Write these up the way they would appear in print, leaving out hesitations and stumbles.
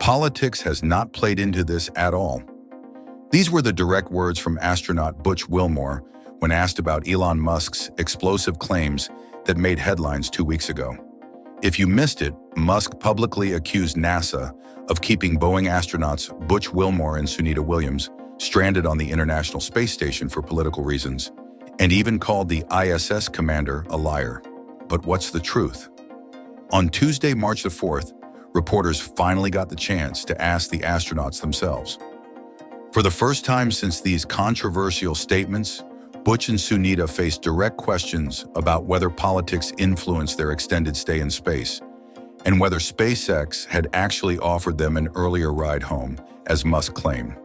Politics has not played into this at all. These were the direct words from astronaut Butch Wilmore when asked about Elon Musk's explosive claims that made headlines 2 weeks ago. If you missed it, Musk publicly accused NASA of keeping Boeing astronauts Butch Wilmore and Sunita Williams stranded on the International Space Station for political reasons, and even called the ISS commander a liar. But what's the truth? On Tuesday, March the 4th, reporters finally got the chance to ask the astronauts themselves. For the first time since these controversial statements, Butch and Sunita faced direct questions about whether politics influenced their extended stay in space, and whether SpaceX had actually offered them an earlier ride home, as Musk claimed.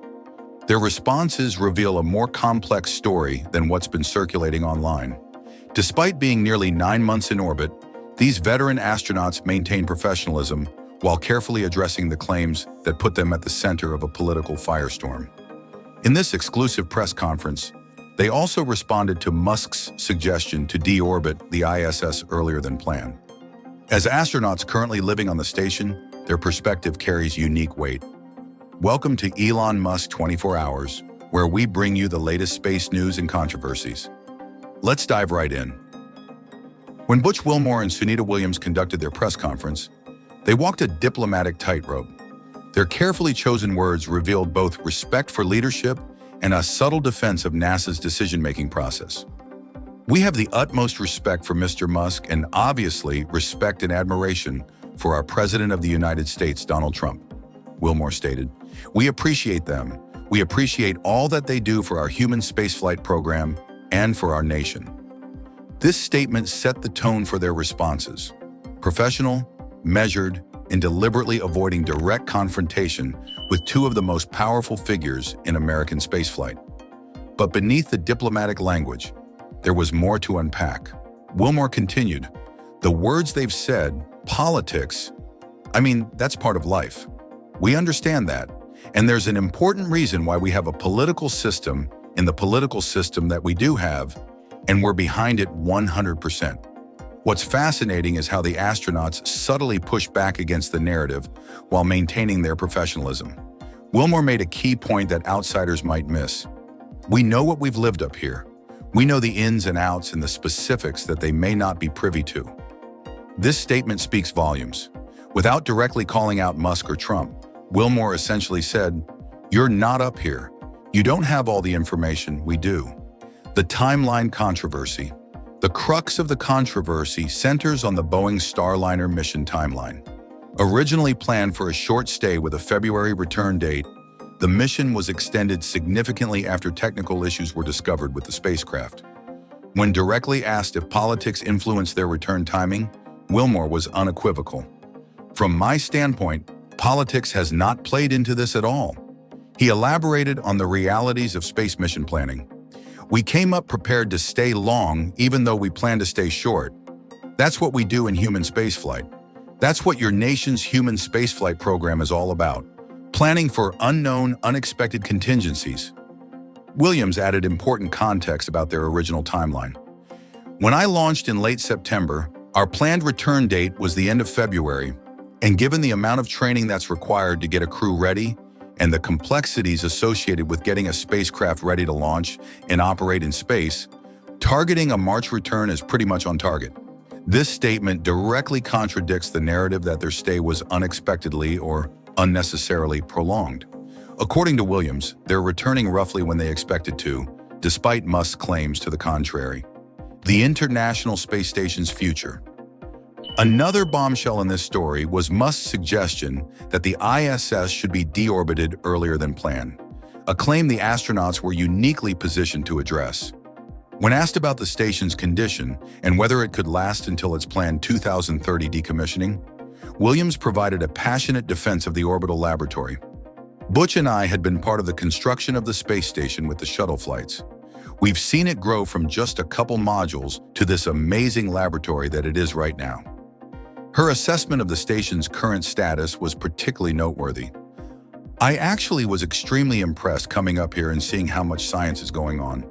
Their responses reveal a more complex story than what's been circulating online. Despite being nearly 9 months in orbit, these veteran astronauts maintain professionalism while carefully addressing the claims that put them at the center of a political firestorm. In this exclusive press conference, they also responded to Musk's suggestion to deorbit the ISS earlier than planned. As astronauts currently living on the station, their perspective carries unique weight. Welcome to Elon Musk 24 Hours, where we bring you the latest space news and controversies. Let's dive right in. When Butch Wilmore and Sunita Williams conducted their press conference, they walked a diplomatic tightrope. Their carefully chosen words revealed both respect for leadership and a subtle defense of NASA's decision-making process. "We have the utmost respect for Mr. Musk and obviously respect and admiration for our President of the United States, Donald Trump," Wilmore stated. "We appreciate them. We appreciate all that they do for our human spaceflight program and for our nation." This statement set the tone for their responses: professional, measured, and deliberately avoiding direct confrontation with two of the most powerful figures in American spaceflight. But beneath the diplomatic language, there was more to unpack. Wilmore continued, "The words they've said, politics, that's part of life. We understand that, and there's an important reason why we have a political system in the political system that we do have, and we're behind it 100%. What's fascinating is how the astronauts subtly push back against the narrative while maintaining their professionalism. Wilmore made a key point that outsiders might miss. "We know what we've lived up here. We know the ins and outs and the specifics that they may not be privy to." This statement speaks volumes. Without directly calling out Musk or Trump, Wilmore essentially said, "You're not up here. You don't have all the information we do." The timeline controversy. The crux of the controversy centers on the Boeing Starliner mission timeline. Originally planned for a short stay with a February return date, the mission was extended significantly after technical issues were discovered with the spacecraft. When directly asked if politics influenced their return timing, Wilmore was unequivocal. "From my standpoint, politics has not played into this at all." He elaborated on the realities of space mission planning. "We came up prepared to stay long even though we plan to stay short. That's what we do in human spaceflight. That's what your nation's human spaceflight program is all about. Planning for unknown, unexpected contingencies." Williams added important context about their original timeline. "When I launched in late September, our planned return date was the end of February, and given the amount of training that's required to get a crew ready, and the complexities associated with getting a spacecraft ready to launch and operate in space, targeting a March return is pretty much on target." This statement directly contradicts the narrative that their stay was unexpectedly or unnecessarily prolonged. According to Williams, they're returning roughly when they expected to, despite Musk's claims to the contrary. The International Space Station's future. Another bombshell in this story was Musk's suggestion that the ISS should be deorbited earlier than planned, a claim the astronauts were uniquely positioned to address. When asked about the station's condition and whether it could last until its planned 2030 decommissioning, Williams provided a passionate defense of the orbital laboratory. "Butch and I had been part of the construction of the space station with the shuttle flights. We've seen it grow from just a couple modules to this amazing laboratory that it is right now." Her assessment of the station's current status was particularly noteworthy. "I actually was extremely impressed coming up here and seeing how much science is going on,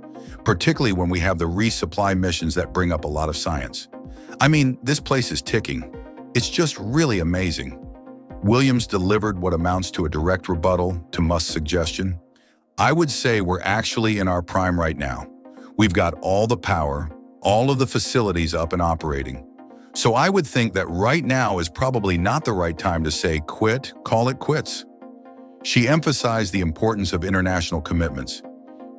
particularly when we have the resupply missions that bring up a lot of science. This place is ticking. It's just really amazing." Williams delivered what amounts to a direct rebuttal to Musk's suggestion. I would say we're actually in our prime right now. We've got all the power, all of the facilities up and operating. So I would think that right now is probably not the right time to say quit, call it quits. She emphasized the importance of international commitments.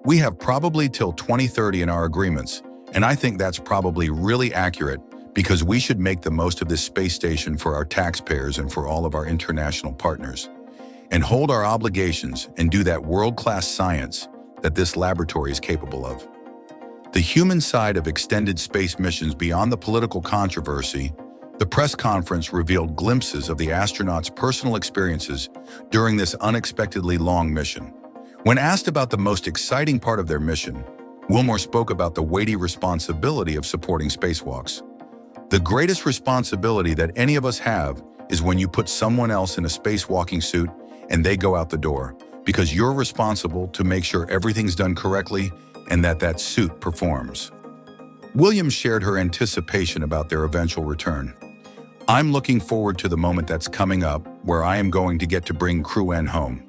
We have probably till 2030 in our agreements, and I think that's probably really accurate because we should make the most of this space station for our taxpayers and for all of our international partners, and hold our obligations and do that world-class science that this laboratory is capable of. The human side of extended space missions beyond the political controversy, the press conference revealed glimpses of the astronauts' personal experiences during this unexpectedly long mission. When asked about the most exciting part of their mission, Wilmore spoke about the weighty responsibility of supporting spacewalks. The greatest responsibility that any of us have is when you put someone else in a spacewalking suit and they go out the door, because you're responsible to make sure everything's done correctly and that suit performs. Williams shared her anticipation about their eventual return. I'm looking forward to the moment that's coming up where I am going to get to bring Crew N home.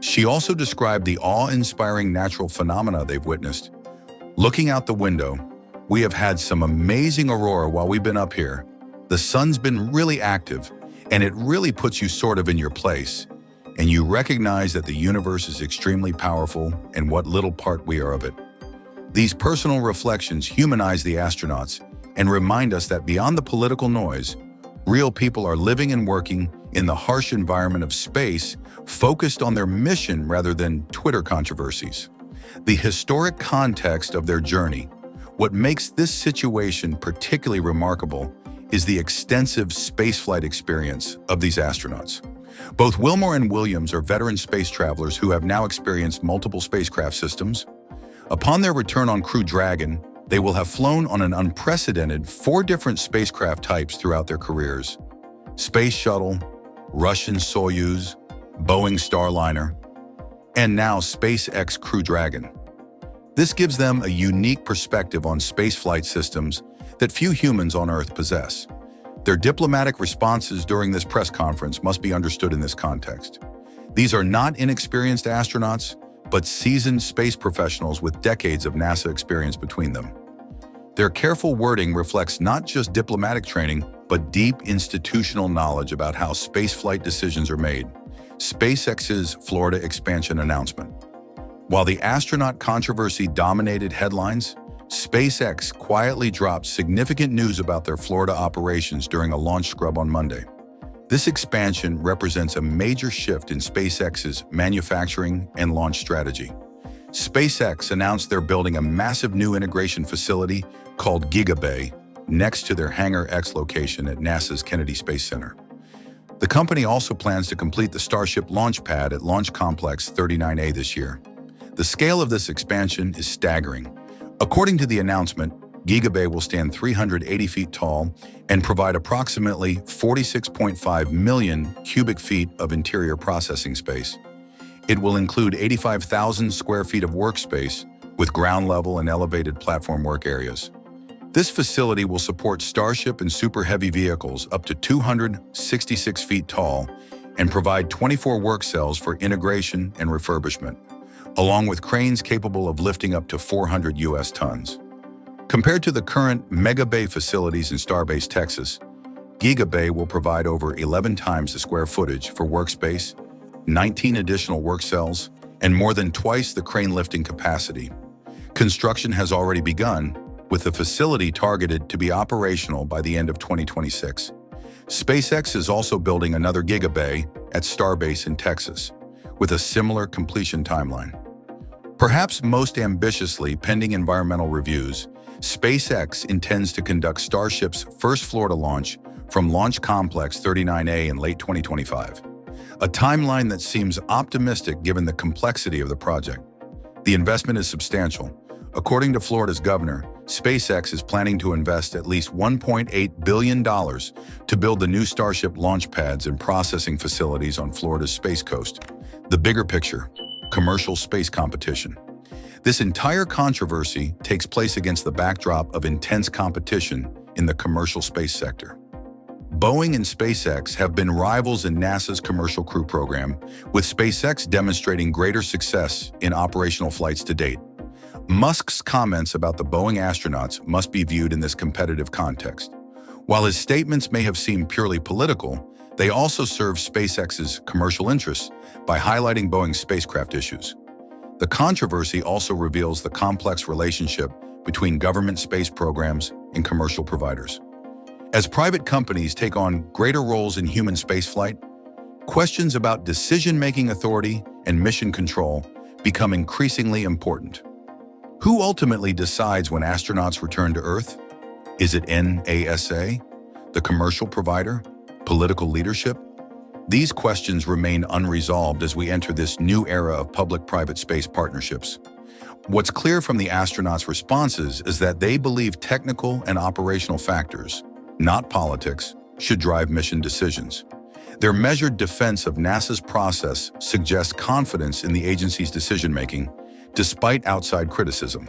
She also described the awe-inspiring natural phenomena they've witnessed. Looking out the window, we have had some amazing aurora while we've been up here. The sun's been really active, and it really puts you sort of in your place, and you recognize that the universe is extremely powerful and what little part we are of it. These personal reflections humanize the astronauts and remind us that beyond the political noise, real people are living and working in the harsh environment of space, focused on their mission rather than Twitter controversies. The historic context of their journey, what makes this situation particularly remarkable, is the extensive spaceflight experience of these astronauts. Both Wilmore and Williams are veteran space travelers who have now experienced multiple spacecraft systems. Upon their return on Crew Dragon, they will have flown on an unprecedented 4 different spacecraft types throughout their careers: Space Shuttle, Russian Soyuz, Boeing Starliner, and now SpaceX Crew Dragon. This gives them a unique perspective on spaceflight systems that few humans on Earth possess. Their diplomatic responses during this press conference must be understood in this context. These are not inexperienced astronauts, but seasoned space professionals with decades of NASA experience between them. Their careful wording reflects not just diplomatic training, but deep institutional knowledge about how spaceflight decisions are made. SpaceX's Florida expansion announcement. While the astronaut controversy dominated headlines, SpaceX quietly dropped significant news about their Florida operations during a launch scrub on Monday. This expansion represents a major shift in SpaceX's manufacturing and launch strategy. SpaceX announced they're building a massive new integration facility called GIGA Bay next to their Hangar X location at NASA's Kennedy Space Center. The company also plans to complete the Starship launch pad at Launch Complex 39A this year. The scale of this expansion is staggering. According to the announcement, GIGA Bay will stand 380 feet tall and provide approximately 46.5 million cubic feet of interior processing space. It will include 85,000 square feet of workspace with ground level and elevated platform work areas. This facility will support Starship and Super Heavy vehicles up to 266 feet tall and provide 24 work cells for integration and refurbishment, along with cranes capable of lifting up to 400 US tons. Compared to the current Mega Bay facilities in Starbase, Texas, GIGA Bay will provide over 11 times the square footage for workspace, 19 additional work cells, and more than twice the crane lifting capacity. Construction has already begun, with the facility targeted to be operational by the end of 2026. SpaceX is also building another GIGA Bay at Starbase in Texas, with a similar completion timeline. Perhaps most ambitiously, pending environmental reviews, SpaceX intends to conduct Starship's first Florida launch from Launch Complex 39A in late 2025, a timeline that seems optimistic given the complexity of the project. The investment is substantial. According to Florida's governor, SpaceX is planning to invest at least $1.8 billion to build the new Starship launch pads and processing facilities on Florida's Space Coast. The bigger picture: commercial space competition. This entire controversy takes place against the backdrop of intense competition in the commercial space sector. Boeing and SpaceX have been rivals in NASA's Commercial Crew program, with SpaceX demonstrating greater success in operational flights to date. Musk's comments about the Boeing astronauts must be viewed in this competitive context. While his statements may have seemed purely political, they also serve SpaceX's commercial interests by highlighting Boeing's spacecraft issues. The controversy also reveals the complex relationship between government space programs and commercial providers. As private companies take on greater roles in human spaceflight, questions about decision-making authority and mission control become increasingly important. Who ultimately decides when astronauts return to Earth? Is it NASA, the commercial provider, political leadership? These questions remain unresolved as we enter this new era of public-private space partnerships. What's clear from the astronauts' responses is that they believe technical and operational factors, not politics, should drive mission decisions. Their measured defense of NASA's process suggests confidence in the agency's decision-making, despite outside criticism.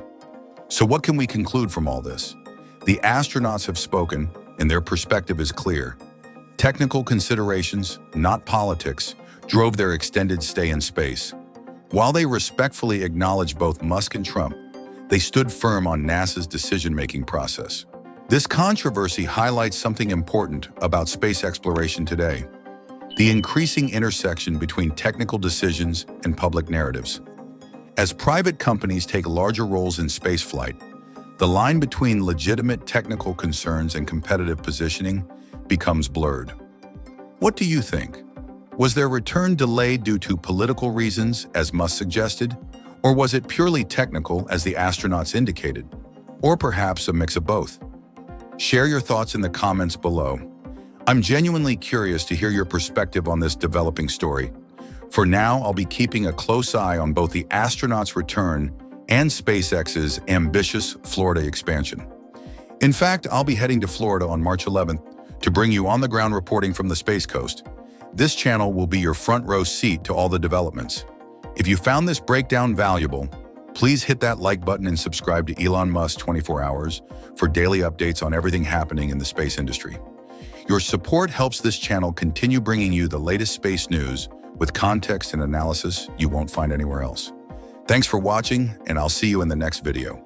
So what can we conclude from all this? The astronauts have spoken, and their perspective is clear. Technical considerations, not politics, drove their extended stay in space. While they respectfully acknowledged both Musk and Trump, they stood firm on NASA's decision-making process. This controversy highlights something important about space exploration today: the increasing intersection between technical decisions and public narratives. As private companies take larger roles in spaceflight, the line between legitimate technical concerns and competitive positioning becomes blurred. What do you think? Was their return delayed due to political reasons, as Musk suggested? Or was it purely technical, as the astronauts indicated? Or perhaps a mix of both? Share your thoughts in the comments below. I'm genuinely curious to hear your perspective on this developing story. For now, I'll be keeping a close eye on both the astronauts' return and SpaceX's ambitious Florida expansion. In fact, I'll be heading to Florida on March 11th to bring you on-the-ground reporting from the Space Coast. This channel will be your front row seat to all the developments. If you found this breakdown valuable, please hit that like button and subscribe to Elon Musk 24 Hours for daily updates on everything happening in the space industry. Your support helps this channel continue bringing you the latest space news with context and analysis you won't find anywhere else. Thanks for watching, and I'll see you in the next video.